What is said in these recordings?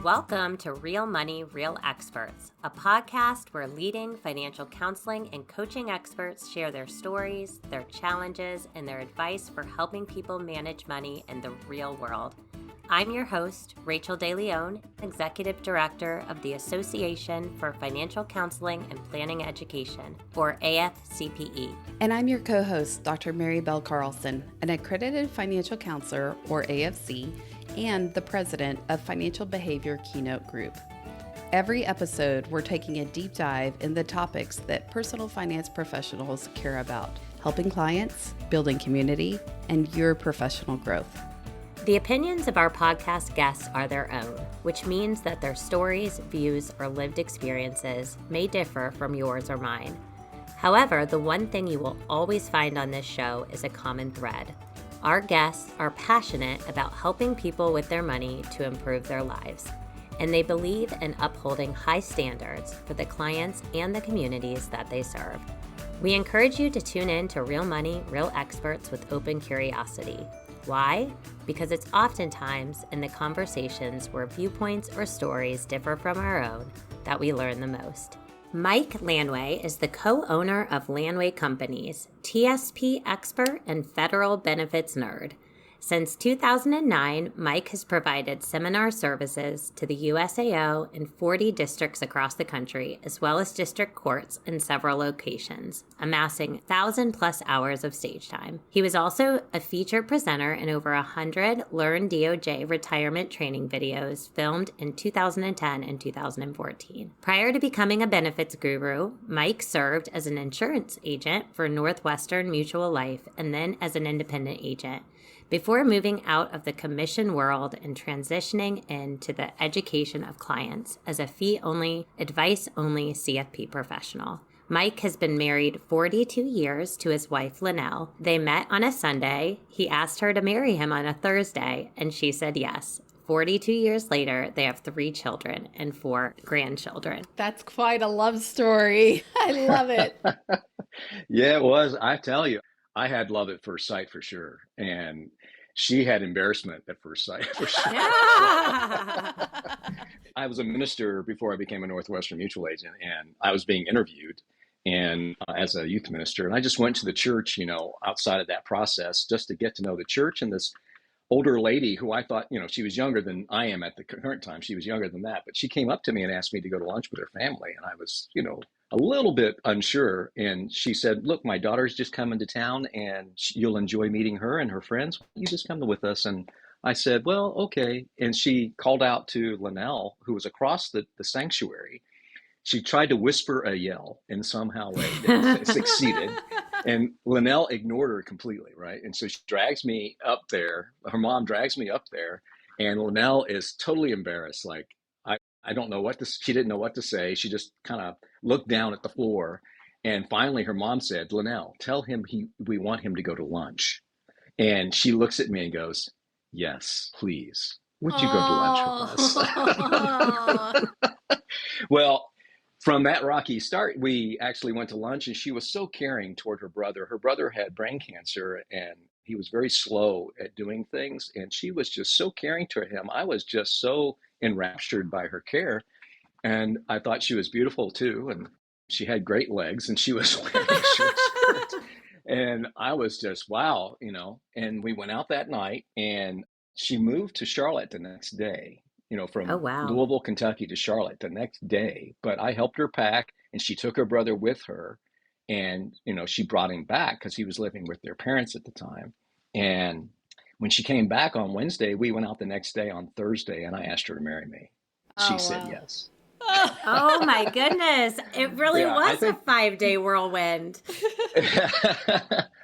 Welcome to Real Money, Real Experts, a podcast where leading financial counseling and coaching experts share their stories, their challenges, and their advice for helping people manage money in the real world. I'm your host, Rachael DeLeon, Executive Director of the Association for Financial Counseling and Planning Education, or AFCPE. And I'm your co-host, Dr. Mary Bell Carlson, an accredited financial counselor, or AFC, and the president of Financial Behavior Keynote Group. Every episode, we're taking a deep dive in the topics that personal finance professionals care about, helping clients, building community, and your professional growth. The opinions of our podcast guests are their own, which means that their stories, views, or lived experiences may differ from yours or mine. However, the one thing you will always find on this show is a common thread. Our guests are passionate about helping people with their money to improve their lives, and they believe in upholding high standards for the clients and the communities that they serve. We encourage you to tune in to Real Money, Real Experts with open curiosity. Why? Because it's oftentimes in the conversations where viewpoints or stories differ from our own that we learn the most. Mike Lanway is the co-owner of Lanway Companies, TSP expert and federal benefits nerd. Since 2009, Mike has provided seminar services to the USAO in 40 districts across the country, as well as district courts in several locations, amassing 1,000+ hours of stage time. He was also a featured presenter in over 100 Learn DOJ retirement training videos filmed in 2010 and 2014. Prior to becoming a benefits guru, Mike served as an insurance agent for Northwestern Mutual Life and then as an independent agent, before moving out of the commission world and transitioning into the education of clients as a fee-only, advice-only CFP professional. Mike has been married 42 years to his wife, Lanelle. They met on a Sunday. He asked her to marry him on a Thursday, and she said yes. 42 years later, they have 3 children and 4 grandchildren. That's quite a love story. I love it. Yeah, it was. I tell you, I had love at first sight for sure. And she had embarrassment at first sight for sure. Yeah. I was a minister before I became a Northwestern Mutual agent, and I was being interviewed and as a youth minister. And I just went to the church, outside of that process just to get to know the church. And this older lady who I thought, she was younger than I am at the current time. She was younger than that, but she came up to me and asked me to go to lunch with her family. And I was, a little bit unsure. And she said, look, my daughter's just coming to town and you'll enjoy meeting her and her friends. You just come with us. And I said, well, okay. And she called out to Lanelle, who was across the sanctuary. She tried to whisper a yell and somehow succeeded. And Lanelle ignored her completely, right? And so she drags me up there. Her mom drags me up there. And Lanelle is totally embarrassed. Like, I don't know she didn't know what to say. She just kind of looked down at the floor. And finally, her mom said, Lanelle, tell him we want him to go to lunch. And she looks at me and goes, yes, please. Would you go to lunch with us? Well, from that rocky start, we actually went to lunch, and she was so caring toward her brother. Her brother had brain cancer, and he was very slow at doing things. And she was just so caring to him. I was just so enraptured by her care. And I thought she was beautiful too. And she had great legs, and she was wearing a short skirt. And I was just, wow, and we went out that night, and she moved to Charlotte the next day, from Louisville, Kentucky to Charlotte the next day. But I helped her pack, and she took her brother with her. And, she brought him back because he was living with their parents at the time. And when she came back on Wednesday, we went out the next day on Thursday, and I asked her to marry me. She said yes. Oh my goodness. It really was a 5-day whirlwind.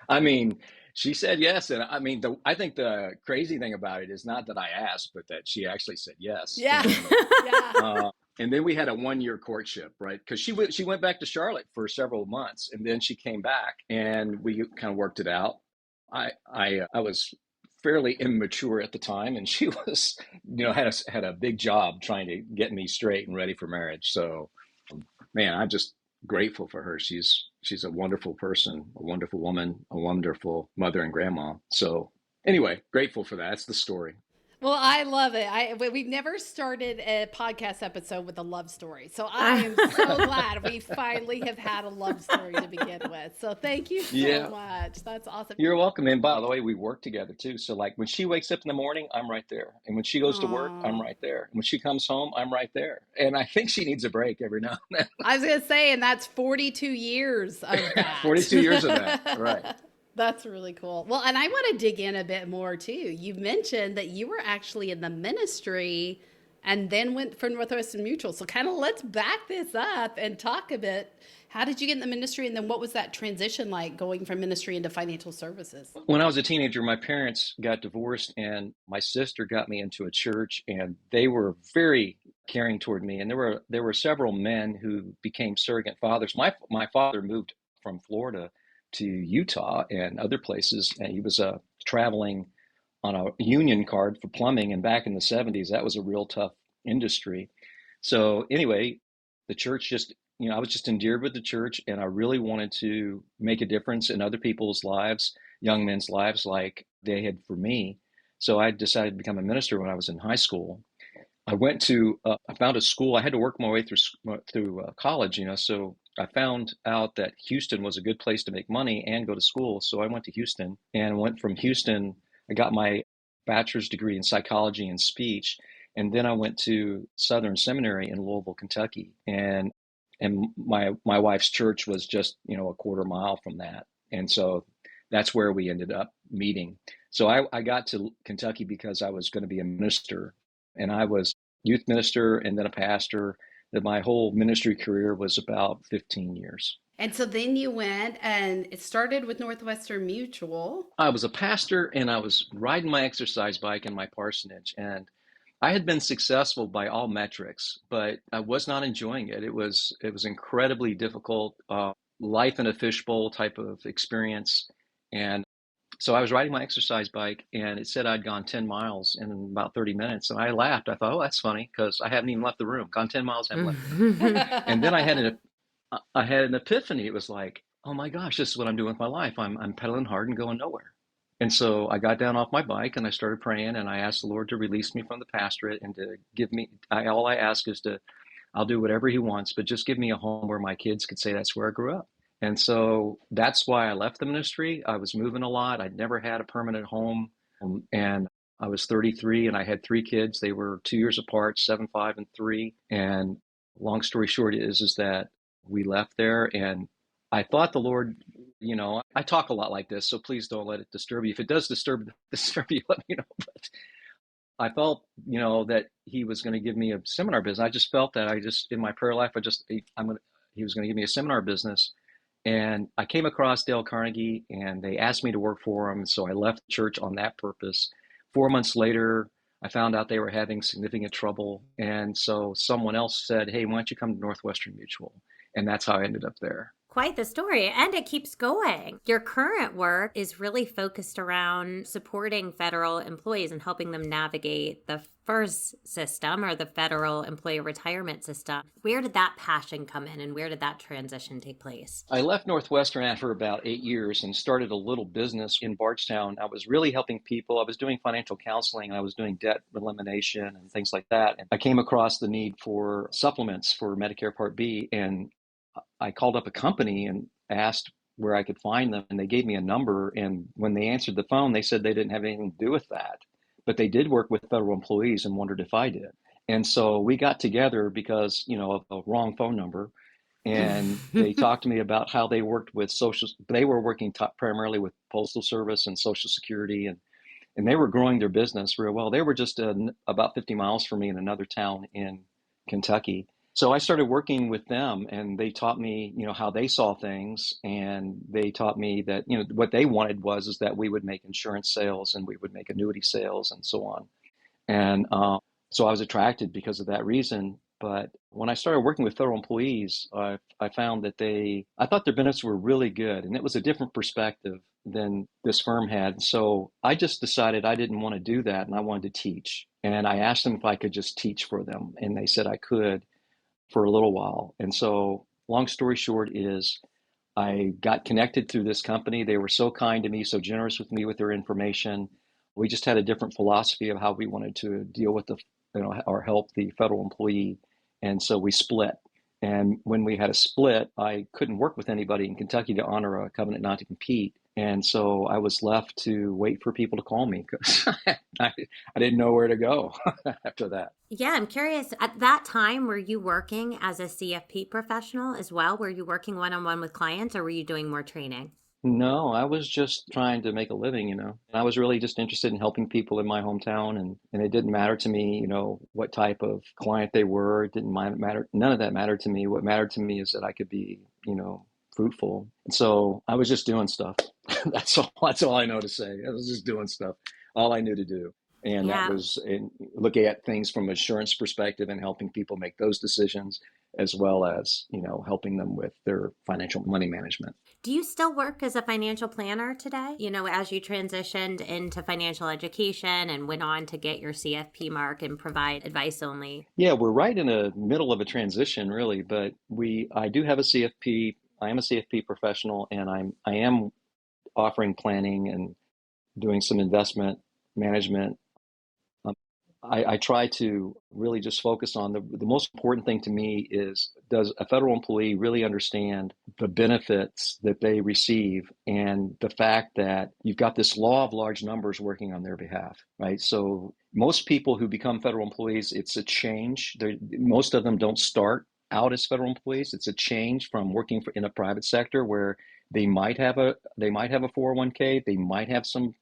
I mean, she said yes. And I mean, I think the crazy thing about it is not that I asked, but that she actually said yes. Yeah. And then we had a 1-year courtship, right? Because she went back to Charlotte for several months, and then she came back, and we kind of worked it out. I was fairly immature at the time, and she was, had a big job trying to get me straight and ready for marriage. So, man, I'm just grateful for her. She's a wonderful person, a wonderful woman, a wonderful mother and grandma. So anyway, grateful for that. That's the story. Well, I love it. We've never started a podcast episode with a love story. So I am so glad we finally have had a love story to begin with. So thank you so Yeah, much. That's awesome. you're welcome. And by the way, we work together too. So like when she wakes up in the morning, I'm right there. And when she goes to work, I'm Oh, right there. And when she comes home, I'm right there. And I think she needs a break every now and I was going to say, and that's 42 years of then. that. 42 years of that. Right. That's really cool. Well, and I want to dig in a bit more too. You mentioned that you were actually in the ministry and then went for Northwestern Mutual. So kind of let's back this up and talk a bit. How did you get in the ministry? And then what was that transition like going from ministry into financial services? When I was a teenager, my parents got divorced and my sister got me into a church and they were very caring toward me. And there were several men who became surrogate fathers. My father moved from Florida to Utah and other places, and he was traveling on a union card for plumbing. And back in the 70s, that was a real tough industry. So anyway, the church just, I was just endeared with the church, and I really wanted to make a difference in other people's lives, young men's lives, like they had for me. So I decided to become a minister when I was in high school. I found a school. I had to work my way through college, so I found out that Houston was a good place to make money and go to school. So I went to Houston and went from Houston. I got my bachelor's degree in psychology and speech. And then I went to Southern Seminary in Louisville, Kentucky. And my wife's church was just, a quarter mile from that. And so that's where we ended up meeting. So I got to Kentucky because I was going to be a minister, and I was youth minister and then a pastor. That my whole ministry career was about 15 years. And so then you went and it started with Northwestern Mutual. I was a pastor and I was riding my exercise bike in my parsonage, and I had been successful by all metrics, but I was not enjoying it. It was incredibly difficult, life in a fishbowl type of experience. And so I was riding my exercise bike and it said I'd gone 10 miles in about 30 minutes. And I laughed. I thought, oh, that's funny because I haven't even left the room. Gone 10 miles, haven't left the room. And then I had an epiphany. It was like, oh my gosh, this is what I'm doing with my life. I'm pedaling hard and going nowhere. And so I got down off my bike and I started praying, and I asked the Lord to release me from the pastorate and to give me, all I ask is I'll do whatever he wants, but just give me a home where my kids could say that's where I grew up. And so that's why I left the ministry. I was moving a lot. I'd never had a permanent home. And I was 33 and I had three kids. They were 2 years apart, 7, 5, and 3. And long story short is that we left there, and I thought the Lord, I talk a lot like this, so please don't let it disturb you. If it does disturb you, let me know. But I felt, that he was going to give me a seminar business. I just felt that in my prayer life, he was going to give me a seminar business. And I came across Dale Carnegie and they asked me to work for him. So I left the church on that purpose. 4 months later, I found out they were having significant trouble. And so someone else said, hey, why don't you come to Northwestern Mutual? And that's how I ended up there. Quite the story, and it keeps going. Your current work is really focused around supporting federal employees and helping them navigate the FERS system, or the Federal Employee Retirement System. Where did that passion come in, and where did that transition take place? I left Northwestern after about 8 years and started a little business in Bardstown. I was really helping people. I was doing financial counseling, and I was doing debt elimination and things like that. And I came across the need for supplements for Medicare Part B, and I called up a company and asked where I could find them, and they gave me a number. And when they answered the phone, they said they didn't have anything to do with that, but they did work with federal employees and wondered if I did. And so we got together because, of a wrong phone number. And they talked to me about how they worked with they were working primarily with Postal Service and Social Security, and they were growing their business real well. They were just about 50 miles from me in another town in Kentucky. So I started working with them, and they taught me, how they saw things. And they taught me that, what they wanted is that we would make insurance sales and we would make annuity sales and so on. And so I was attracted because of that reason. But when I started working with federal employees, I found that I thought their benefits were really good. And it was a different perspective than this firm had. So I just decided I didn't want to do that, and I wanted to teach. And I asked them if I could just teach for them. And they said I could for a little while. And so long story short is I got connected through this company. They were so kind to me, so generous with me with their information. We just had a different philosophy of how we wanted to deal with or help the federal employee. And so we split. And when we had a split, I couldn't work with anybody in Kentucky to honor a covenant not to compete. And so I was left to wait for people to call me because I didn't know where to go after that. Yeah, I'm curious. At that time, were you working as a CFP professional as well? Were you working one-on-one with clients, or were you doing more training? No, I was just trying to make a living, And I was really just interested in helping people in my hometown, and it didn't matter to me, what type of client they were. It didn't matter. None of that mattered to me. What mattered to me is that I could be, fruitful. And so I was just doing stuff. That's all I know to say. I was just doing stuff. All I knew to do. And that Yeah. was in looking at things from an insurance perspective and helping people make those decisions, as well as, helping them with their financial money management. Do you still work as a financial planner today? As you transitioned into financial education and went on to get your CFP mark and provide advice only? Yeah, we're right in the middle of a transition, really, but I do have a CFP. I am a CFP professional, and I am offering planning and doing some investment management. I try to really just focus on the most important thing to me is, does a federal employee really understand the benefits that they receive and the fact that you've got this law of large numbers working on their behalf, right? So most people who become federal employees, it's a change. Most of them don't start out as federal employees. It's a change from working in a private sector where they might have a 401k, they might have some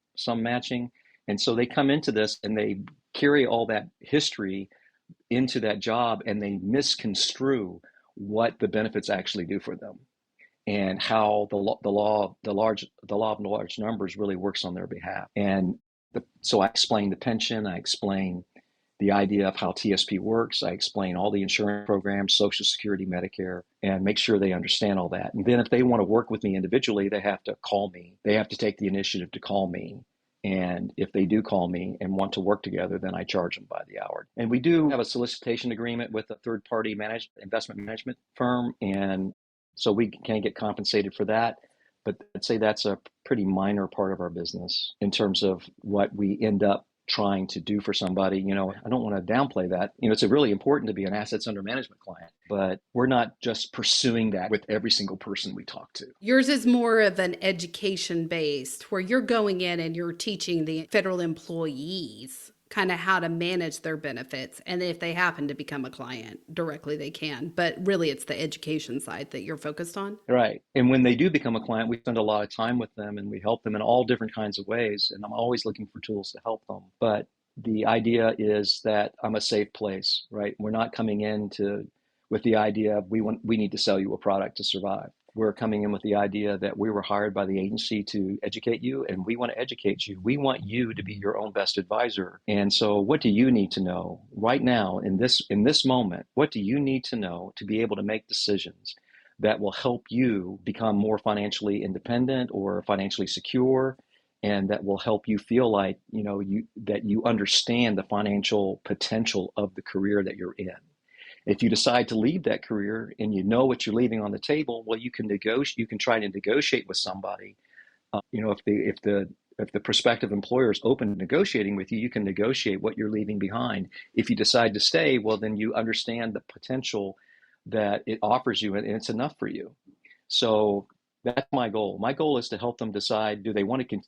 matching. And so they come into this and they carry all that history into that job, and they misconstrue what the benefits actually do for them and how the law of large numbers really works on their behalf. And so I explain the pension, I explain the idea of how TSP works, I explain all the insurance programs, Social Security, Medicare, and make sure they understand all that. And then if they want to work with me individually, they have to call me. They have to take the initiative to call me. And if they do call me and want to work together, then I charge them by the hour. And we do have a solicitation agreement with a third-party investment management firm. And so we can get compensated for that. But I'd say that's a pretty minor part of our business in terms of what we end up trying to do for somebody. I don't want to downplay that. It's really important to be an assets under management client, but we're not just pursuing that with every single person we talk to. Yours is more of an education based, where you're going in and you're teaching the federal employees kind of how to manage their benefits. And if they happen to become a client directly, they can. But really, it's the education side that you're focused on. Right. And when they do become a client, we spend a lot of time with them and we help them in all different kinds of ways. And I'm always looking for tools to help them. But the idea is that I'm a safe place, right? We're not coming in with the idea of we need to sell you a product to survive. We're coming in with the idea that we were hired by the agency to educate you, and we want to educate you. We want you to be your own best advisor. And so what do you need to know right now in this moment? What do you need to know to be able to make decisions that will help you become more financially independent or financially secure, and that will help you feel like, that you understand the financial potential of the career that you're in? If you decide to leave that career and you know what you're leaving on the table, well, you can negotiate. You can try to negotiate with somebody. If the prospective employer is open to negotiating with you, you can negotiate what you're leaving behind. If you decide to stay, well, then you understand the potential that it offers you, and it's enough for you. So that's my goal. My goal is to help them decide: do they want to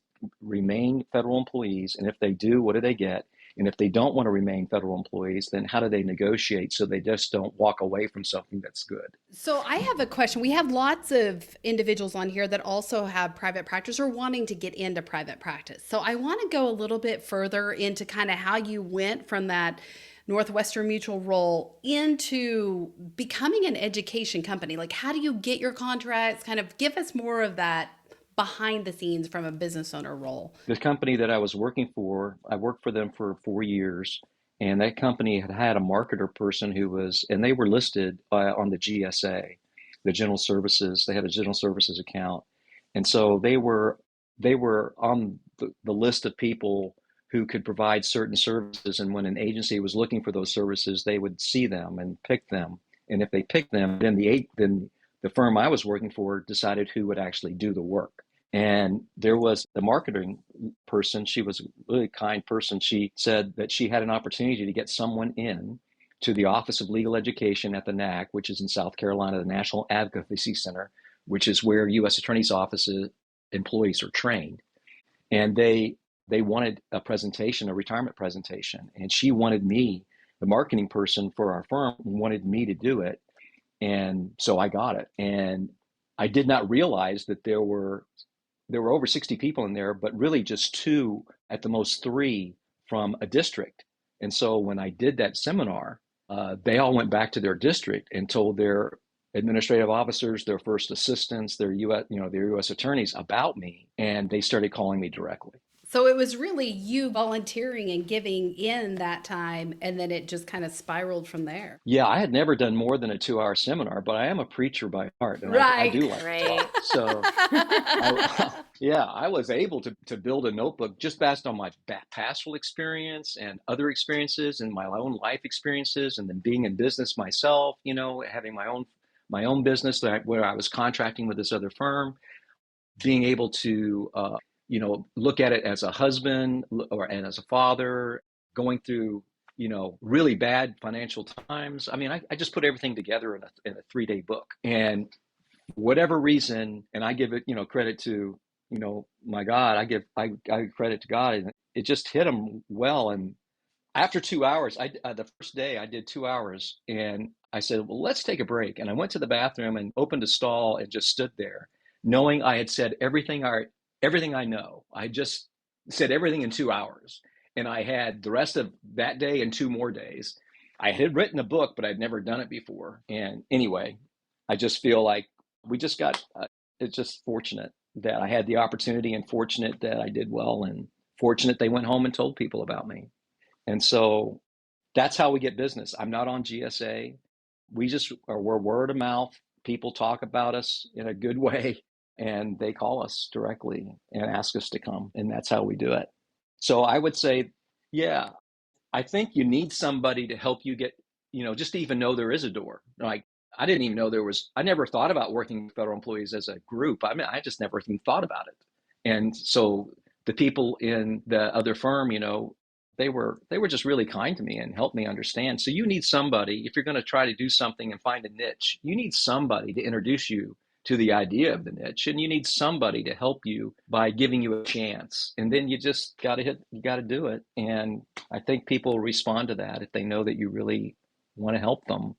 remain federal employees? And if they do, what do they get? And if they don't want to remain federal employees, then how do they negotiate so they just don't walk away from something that's good? So I have a question. We have lots of individuals on here that also have private practice or wanting to get into private practice. So I want to go a little bit further into kind of how you went from that Northwestern Mutual role into becoming an education company. Like, how do you get your contracts? Kind of give us more of that behind the scenes from a business owner role. The company that I was working for, I worked for them for 4 years, and that company had a marketer person and they were listed on the GSA, the general services. They had a general services account, and so they were on the list of people who could provide certain services. And when an agency was looking for those services, they would see them and pick them. And if they picked them, then the firm I was working for decided who would actually do the work. And there was the marketing person. She was a really kind person. She said that she had an opportunity to get someone in to the Office of Legal Education at the NAC, which is in South Carolina, the National Advocacy Center, which is where U.S. Attorney's offices employees are trained. And they wanted a presentation, a retirement presentation. And she wanted me, the marketing person for our firm, wanted me to do it. And so I got it. And I did not realize that there were over 60 people in there, but really just two, at the most three, from a district. And so when I did that seminar, they all went back to their district and told their administrative officers, their first assistants, their U.S. attorneys about me, and they started calling me directly. So it was really you volunteering and giving in that time, and then it just kind of spiraled from there. Yeah, I had never done more than a 2-hour seminar, but I am a preacher by heart, and right. I do like to talk. So, I was able to build a notebook just based on my pastoral experience and other experiences and my own life experiences, and then being in business myself, having my own business where I was contracting with this other firm, being able to look at it as a husband and as a father, going through, really bad financial times. I mean, I just put everything together in a 3-day book. And whatever reason, and I give it, credit to, my God, I give credit to God, and it just hit him well. And after 2 hours, the first day I did 2 hours, and I said, well, let's take a break. And I went to the bathroom and opened a stall and just stood there, knowing I had said everything I know. I just said everything in 2 hours. And I had the rest of that day and 2 more days. I had written a book, but I'd never done it before. And anyway, I just feel like we just got, it's just fortunate that I had the opportunity, and fortunate that I did well, and fortunate they went home and told people about me. And so that's how we get business. I'm not on GSA. We're word of mouth. People talk about us in a good way, and they call us directly and ask us to come. And that's how we do it. So I would say, yeah, I think you need somebody to help you get, just to even know there is a door. Like, I didn't even know I never thought about working with federal employees as a group. I mean, I just never even thought about it. And so the people in the other firm, they were just really kind to me and helped me understand. So you need somebody, if you're going to try to do something and find a niche, you need somebody to introduce you to the idea of the niche, and you need somebody to help you by giving you a chance. And then you just got to do it. And I think people respond to that if they know that you really want to help them.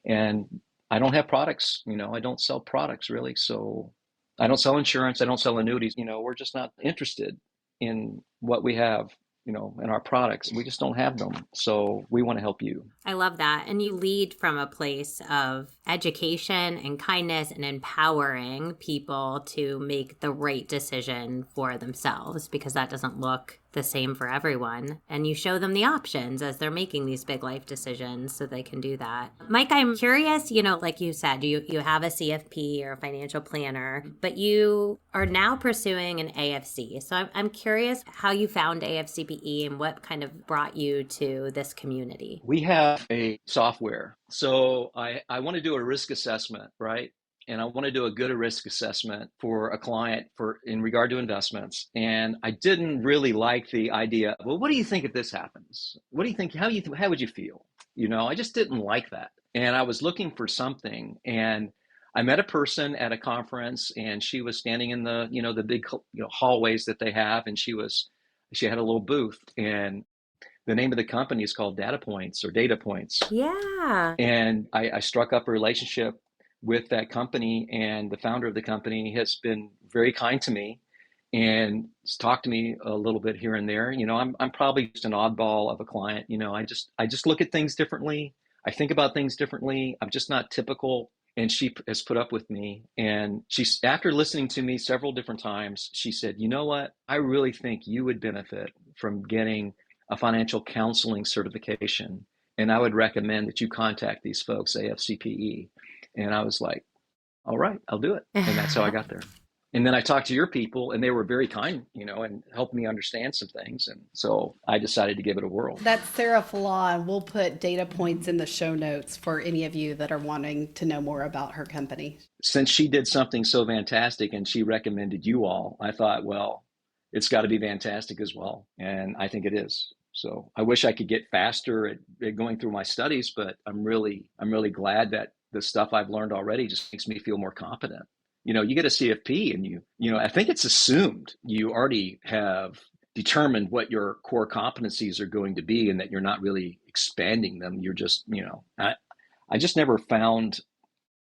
And I don't have products, I don't sell products really. So I don't sell insurance. I don't sell annuities. We're just not interested in what we have, in our products. We just don't have them. So we want to help you. I love that. And you lead from a place of education and kindness and empowering people to make the right decision for themselves, because that doesn't look the same for everyone. And you show them the options as they're making these big life decisions so they can do that. Mike, I'm curious, like you said, you have a CFP or a financial planner, but you are now pursuing an AFC. So I'm curious how you found AFCPE and what kind of brought you to this community. We have a software. So I want to do a risk assessment, right? And I want to do a good risk assessment for a client in regard to investments. And I didn't really like the idea, well, what do you think if this happens? What do you think? How would you feel? I just didn't like that. And I was looking for something. And I met a person at a conference, and she was standing in the, the big, hallways that they have. And she had a little booth, and the name of the company is called Data Points. Yeah. And I struck up a relationship with that company, and the founder of the company has been very kind to me and has talked to me a little bit here and there. I'm probably just an oddball of a client. I just look at things differently. I think about things differently. I'm just not typical. And she has put up with me. And after listening to me several different times, she said, you know what? I really think you would benefit from getting a financial counseling certification. And I would recommend that you contact these folks, AFCPE. And I was like, all right, I'll do it. And that's how I got there. And then I talked to your people and they were very kind, and helped me understand some things. And so I decided to give it a whirl. That's Sarah Fallon. We'll put data points in the show notes for any of you that are wanting to know more about her company. Since she did something so fantastic and she recommended you all, I thought, well, it's got to be fantastic as well. And I think it is. So I wish I could get faster at going through my studies, but I'm really glad that the stuff I've learned already just makes me feel more competent. You get a CFP and I think it's assumed you already have determined what your core competencies are going to be and that you're not really expanding them. You're just, I just never found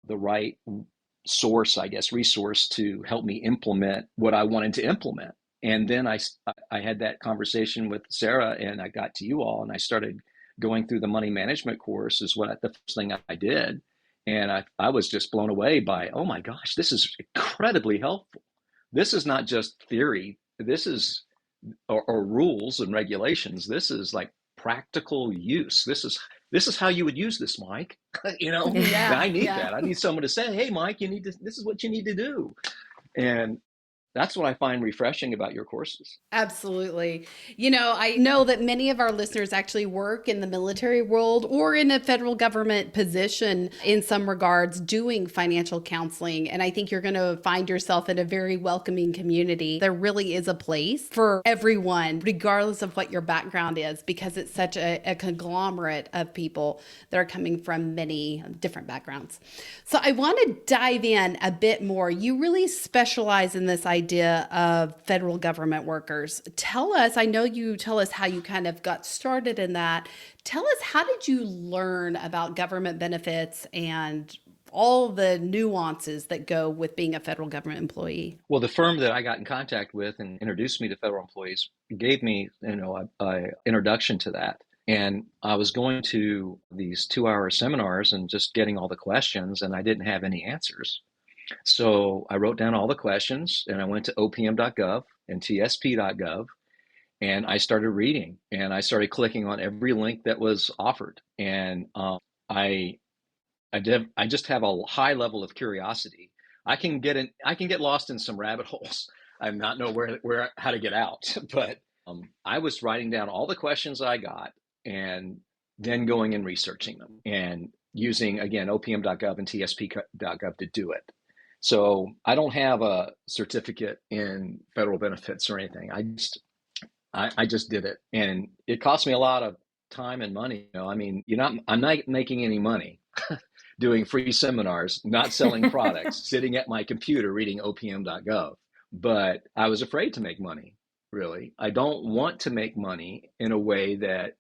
the right source, I guess, resource to help me implement what I wanted to implement. And then I had that conversation with Sarah and I got to you all and I started going through the money management course is the first thing I did. And I was just blown away by, oh my gosh, this is incredibly helpful. This is not just theory. This is, or rules and regulations. This is like practical use. This is how you would use this, Mike. Yeah, I need that. I need someone to say, hey, Mike, this is what you need to do. And that's what I find refreshing about your courses. Absolutely. I know that many of our listeners actually work in the military world or in a federal government position in some regards doing financial counseling. And I think you're going to find yourself in a very welcoming community. There really is a place for everyone, regardless of what your background is, because it's such a conglomerate of people that are coming from many different backgrounds. So I want to dive in a bit more. You really specialize in this idea of federal government workers. Tell us, I know you tell us how you kind of got started in that. Tell us, how did you learn about government benefits and all the nuances that go with being a federal government employee? Well, the firm that I got in contact with and introduced me to federal employees gave me, a introduction to that. And I was going to these 2-hour seminars and just getting all the questions, and I didn't have any answers. So I wrote down all the questions and I went to opm.gov and tsp.gov and I started reading and I started clicking on every link that was offered. And I just have a high level of curiosity. I can get lost in some rabbit holes. I not know how to get out, but I was writing down all the questions I got and then going and researching them and using, again, opm.gov and tsp.gov to do it. So I don't have a certificate in federal benefits or anything. I just did it, and it cost me a lot of time and money. I'm not making any money doing free seminars, not selling products, sitting at my computer reading opm.gov. But I was afraid to make money. Really, I don't want to make money in a way that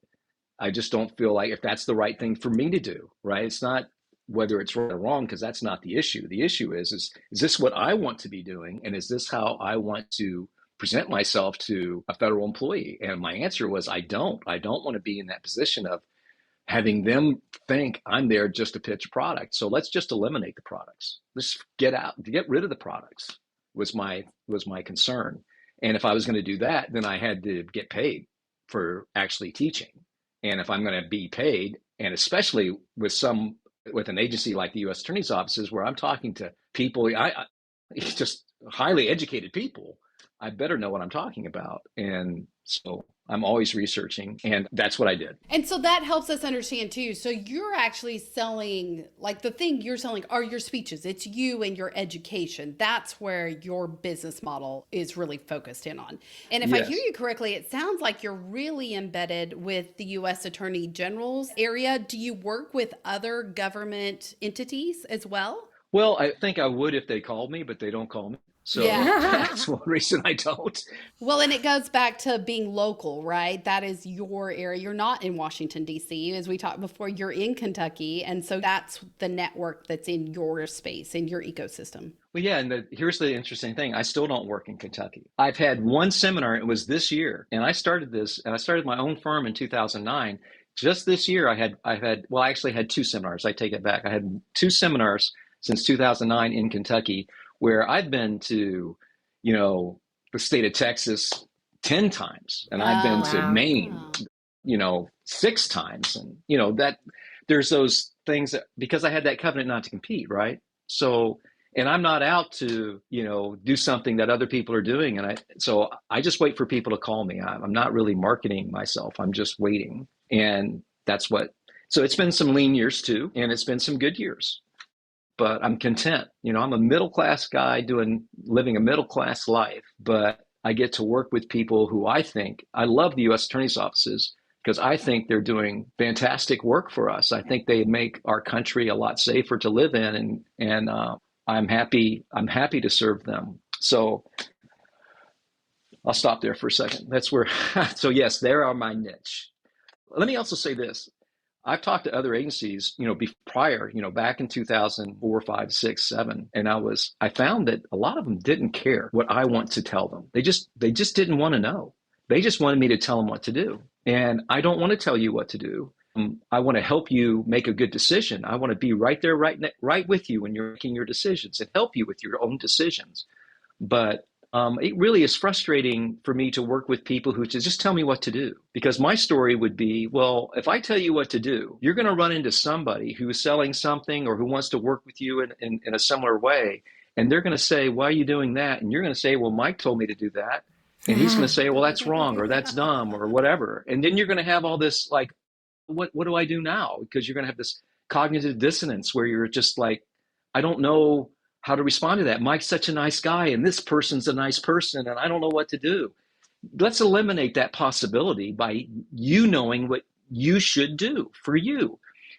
I just don't feel like if that's the right thing for me to do. Right? It's not whether it's right or wrong, because that's not the issue. The issue is this what I want to be doing? And is this how I want to present myself to a federal employee? And my answer was, I don't want to be in that position of having them think I'm there just to pitch a product. So let's just eliminate the products. Let's get rid of the products was my concern. And if I was going to do that, then I had to get paid for actually teaching. And if I'm going to be paid, and especially with an agency like the U.S. Attorney's offices, where I'm talking to people, just highly educated people, I better know what I'm talking about. And so I'm always researching, and that's what I did. And so that helps us understand too. So you're actually selling, like the thing you're selling are your speeches. It's you and your education. That's where your business model is really focused in on. And if I hear you correctly, it sounds like you're really embedded with the U.S. Attorney General's area. Do you work with other government entities as well? Well, I think I would if they called me, but they don't call me. So that's one reason I don't. Well, and it goes back to being local, right? That is your area. You're not in Washington, D.C. As we talked before, you're in Kentucky. And so that's the network that's in your space, in your ecosystem. Well, yeah. And here's the interesting thing. I still don't work in Kentucky. I've had one seminar. It was this year. And I started my own firm in 2009. Just this year, I actually had two seminars. I take it back. I had two seminars since 2009 in Kentucky, where I've been to, the state of Texas 10 times, and I've been to Maine, 6 times. And, that there's those things that, because I had that covenant not to compete, right? So And I'm not out to, do something that other people are doing. So I just wait for people to call me. I'm not really marketing myself. I'm just waiting. And so it's been some lean years too, and it's been some good years, but I'm content. I'm a middle-class guy living a middle-class life, but I get to work with people who I love the U.S. Attorney's offices because I think they're doing fantastic work for us. I think they make our country a lot safer to live in, and I'm happy to serve them. So I'll stop there for a second. That's where, so yes, there are my niche. Let me also say this. I've talked to other agencies, prior, back in 2004, 5, 6, 7, and I found that a lot of them didn't care what I want to tell them. They just didn't want to know. They just wanted me to tell them what to do. And I don't want to tell you what to do. I want to help you make a good decision. I want to be right there, right with you when you're making your decisions and help you with your own decisions. But it really is frustrating for me to work with people who just tell me what to do. Because my story would be, well, if I tell you what to do, you're going to run into somebody who's selling something or who wants to work with you in a similar way. And they're going to say, why are you doing that? And you're going to say, well, Mike told me to do that. And he's going to say, well, that's wrong or that's dumb or whatever. And then you're going to have all this like, what do I do now? Because you're going to have this cognitive dissonance where you're just like, I don't know how to respond to that. Mike's such a nice guy and this person's a nice person and I don't know what to do. Let's eliminate that possibility by you knowing what you should do for you.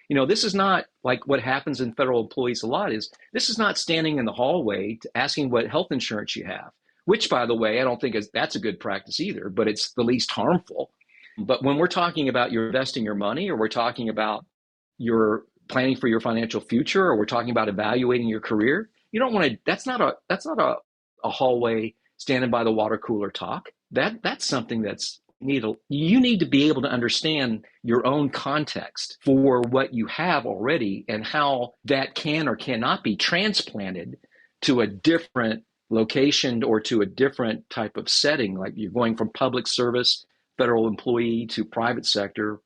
This is not like what happens in federal employees a lot this is not standing in the hallway asking what health insurance you have, which by the way, I don't think that's a good practice either, but it's the least harmful. But when we're talking about you're investing your money or we're talking about your planning for your financial future or we're talking about evaluating your career, you don't want to, that's not a hallway standing by the water cooler talk. That's something you need to be able to understand your own context for what you have already and how that can or cannot be transplanted to a different location or to a different type of setting. Like you're going from public service, federal employee to private sector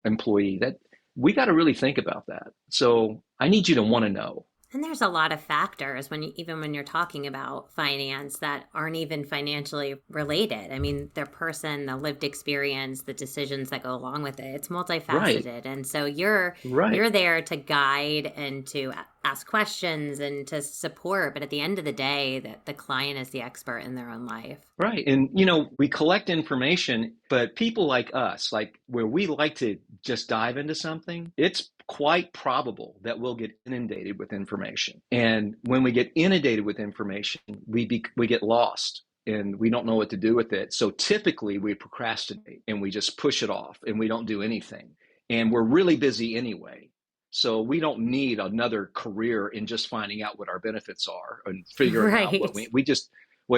employee. That we got to really think about that. So I need you to want to know. And there's a lot of factors even when you're talking about finance that aren't even financially related. I mean, their person, the lived experience, the decisions that go along with it. It's multifaceted. Right. And so you're there to guide and to ask questions and to support. But at the end of the day, the client is the expert in their own life. Right. And, we collect information, but people like us, like where we like to just dive into something, it's quite probable that we'll get inundated with information. And when we get inundated with information, we get lost and we don't know what to do with it. So typically we procrastinate and we just push it off and we don't do anything. And we're really busy anyway. So we don't need another career in just finding out what our benefits are and figuring out what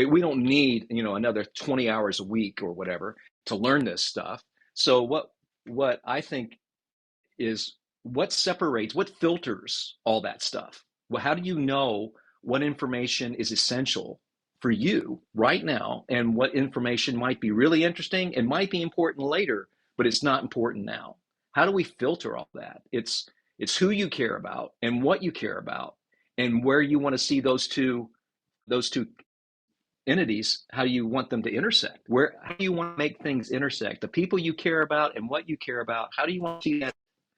we don't need, another 20 hours a week or whatever to learn this stuff. So what I think is what filters all that stuff? Well, how do you know what information is essential for you right now and what information might be really interesting and might be important later, but it's not important now? How do we filter all that? It's who you care about and what you care about and where you want to see those two entities, how you want them to intersect. How do you want to make things intersect? The people you care about and what you care about, how do you want to see that?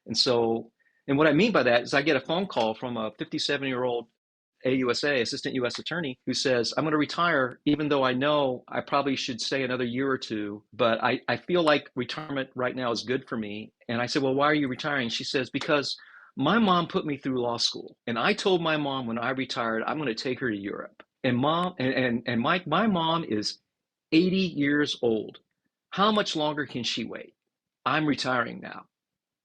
And what I mean by that is I get a phone call from a 57-year-old AUSA, assistant U.S. attorney, who says, I'm going to retire, even though I know I probably should stay another year or two, but I feel like retirement right now is good for me. And I said, well, why are you retiring? She says, because my mom put me through law school. And I told my mom when I retired, I'm going to take her to Europe. And Mike, my mom is 80 years old. How much longer can she wait? I'm retiring now.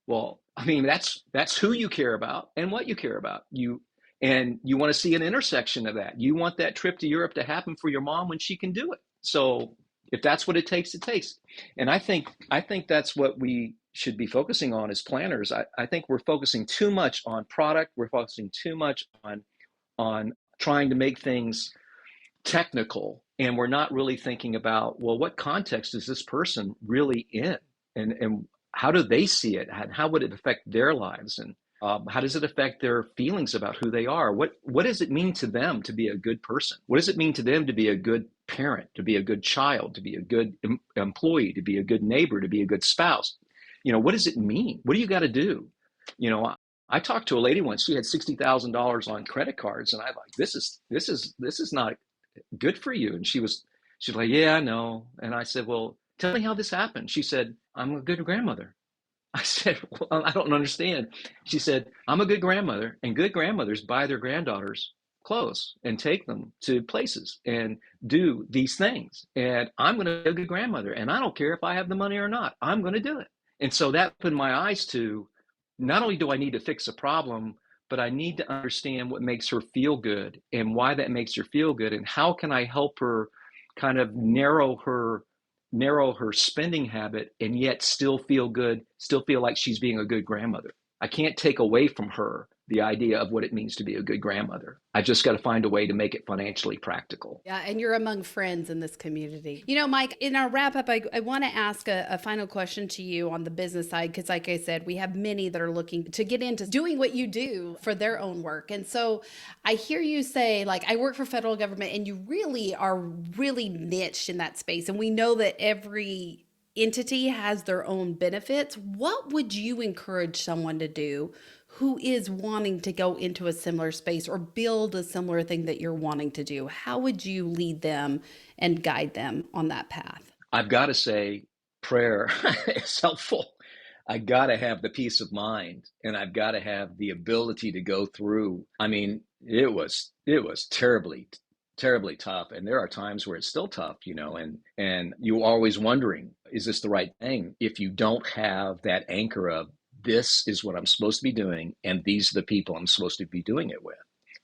Well, I mean, that's who you care about and what you care about. You want to see an intersection of that. You want that trip to Europe to happen for your mom when she can do it. So if that's what it takes, it takes. And I think that's what we should be focusing on as planners. I think we're focusing too much on product. We're focusing too much on trying to make things technical. And we're not really thinking about, well, what context is this person really in? And how do they see it? And how would it affect their lives? And How does it affect their feelings about who they are? What does it mean to them to be a good person? What does it mean to them to be a good parent, to be a good child, to be a good employee, to be a good neighbor, to be a good spouse? What does it mean? What do you got to do? I talked to a lady once. She had $60,000 on credit cards, and I like, this is not good for you. And she's like, yeah, I know. And I said, well, tell me how this happened. She said, I'm a good grandmother. I said, well, I don't understand. She said, I'm a good grandmother, and good grandmothers buy their granddaughters clothes and take them to places and do these things. And I'm going to be a good grandmother, and I don't care if I have the money or not. I'm going to do it. And so that opened my eyes to, not only do I need to fix a problem, but I need to understand what makes her feel good and why that makes her feel good, and how can I help her kind of narrow her spending habit and yet still feel good, still feel like she's being a good grandmother. I can't take away from her the idea of what it means to be a good grandmother. I just got to find a way to make it financially practical. Yeah, and you're among friends in this community. Mike, in our wrap up, I want to ask a final question to you on the business side, because like I said, we have many that are looking to get into doing what you do for their own work. And so I hear you say, like, I work for federal government, and you really are really niched in that space. And we know that every entity has their own benefits. What would you encourage someone to do who is wanting to go into a similar space or build a similar thing that you're wanting to do? How would you lead them and guide them on that path? I've got to say, prayer is helpful. I got to have the peace of mind, and I've got to have the ability to go through. I mean, it was terribly tough, and there are times where it's still tough, and you're always wondering, is this the right thing? If you don't have that anchor of, this is what I'm supposed to be doing, and these are the people I'm supposed to be doing it with.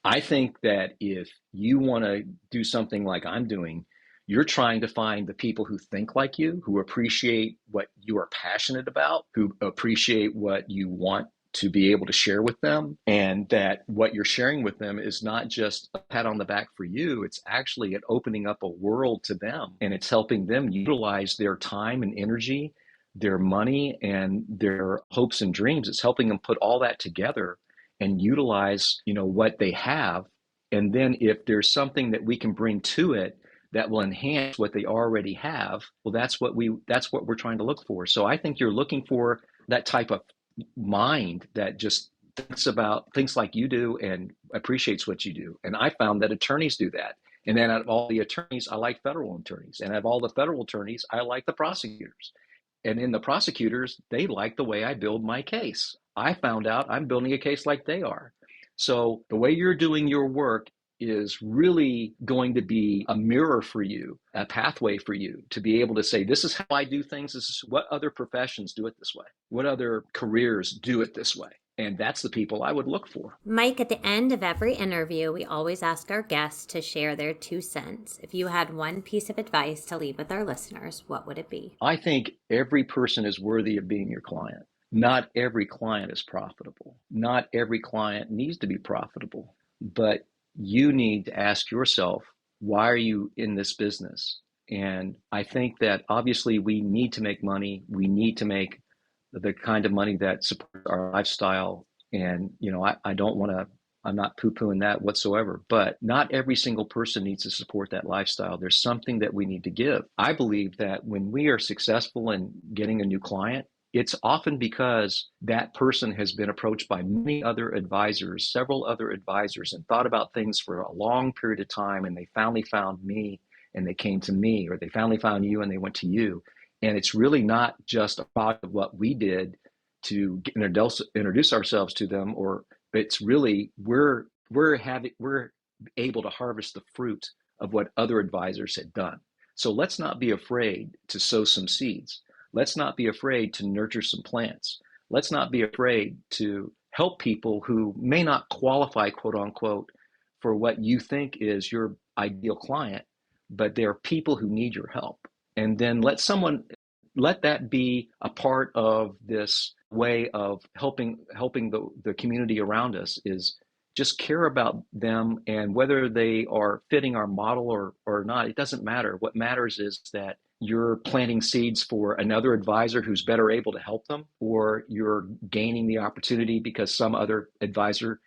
I think that if you want to do something like I'm doing, you're trying to find the people who think like you, who appreciate what you are passionate about, who appreciate what you want to be able to share with them, and that what you're sharing with them is not just a pat on the back for you, it's actually an opening up a world to them, and it's helping them utilize their time and energy, their money, and their hopes and dreams. It's helping them put all that together and utilize, what they have. And then if there's something that we can bring to it that will enhance what they already have, well, that's what we're trying to look for. So I think you're looking for that type of mind that just thinks like you do and appreciates what you do. And I found that attorneys do that. And then out of all the attorneys, I like federal attorneys. And out of all the federal attorneys, I like the prosecutors. And in the prosecutors, they like the way I build my case. I found out I'm building a case like they are. So the way you're doing your work is really going to be a mirror for you, a pathway for you to be able to say, this is how I do things. This is what other professions do it this way. What other careers do it this way. And that's the people I would look for. Mike, at the end of every interview, we always ask our guests to share their 2 cents. If you had one piece of advice to leave with our listeners, what would it be? I think every person is worthy of being your client. Not every client is profitable. Not every client needs to be profitable. But you need to ask yourself, why are you in this business? And I think that obviously we need to make money. We need to make the kind of money that supports our lifestyle. And, I'm not poo-pooing that whatsoever, but not every single person needs to support that lifestyle. There's something that we need to give. I believe that when we are successful in getting a new client, it's often because that person has been approached by many other advisors, several other advisors, and thought about things for a long period of time. And they finally found me and they came to me, or they finally found you and they went to you. And it's really not just a product of what we did to introduce ourselves to them, or it's really we're able to harvest the fruit of what other advisors had done. So let's not be afraid to sow some seeds. Let's not be afraid to nurture some plants. Let's not be afraid to help people who may not qualify, quote unquote, for what you think is your ideal client, but there are people who need your help. And then let that be a part of this way of helping the community around us, is just care about them, and whether they are fitting our model or not, it doesn't matter. What matters is that you're planting seeds for another advisor who's better able to help them, or you're gaining the opportunity because some other advisor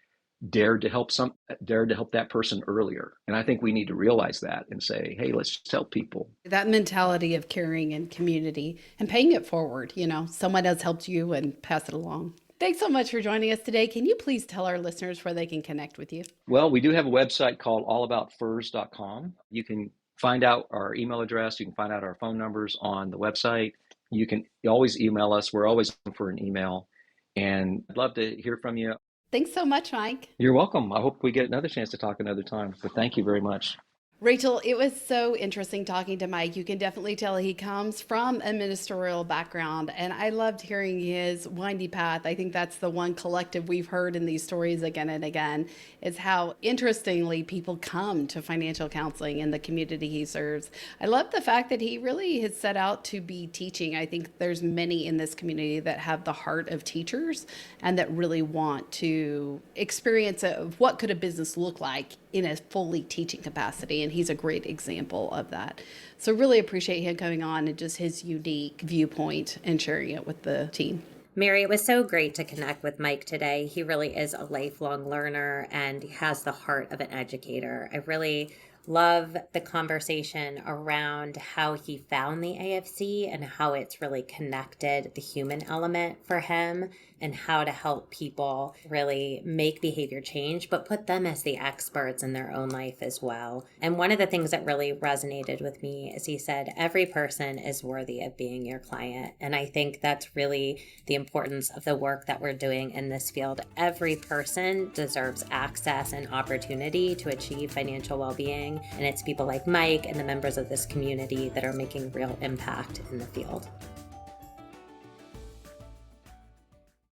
dared to help that person earlier. And I think we need to realize that and say, hey, let's just help people. That mentality of caring and community and paying it forward, someone has helped you and pass it along. Thanks so much for joining us today. Can you please tell our listeners where they can connect with you? Well, we do have a website called allaboutfurs.com. You can find out our email address. You can find out our phone numbers on the website. You can always email us. We're always looking for an email. And I'd love to hear from you. Thanks so much, Mike. You're welcome. I hope we get another chance to talk another time. But thank you very much. Rachel, it was so interesting talking to Mike. You can definitely tell he comes from a ministerial background, and I loved hearing his windy path. I think that's the one collective we've heard in these stories again and again, is how interestingly people come to financial counseling in the community he serves. I love the fact that he really has set out to be teaching. I think there's many in this community that have the heart of teachers and that really want to experience what could a business look like in a fully teaching capacity. And he's a great example of that. So really appreciate him coming on and just his unique viewpoint and sharing it with the team. Mary, it was so great to connect with Mike today. He really is a lifelong learner and he has the heart of an educator. I really love the conversation around how he found the AFC and how it's really connected the human element for him and how to help people really make behavior change, but put them as the experts in their own life as well. And one of the things that really resonated with me is he said, every person is worthy of being your client. And I think that's really the importance of the work that we're doing in this field. Every person deserves access and opportunity to achieve financial well-being. And it's people like Mike and the members of this community that are making real impact in the field.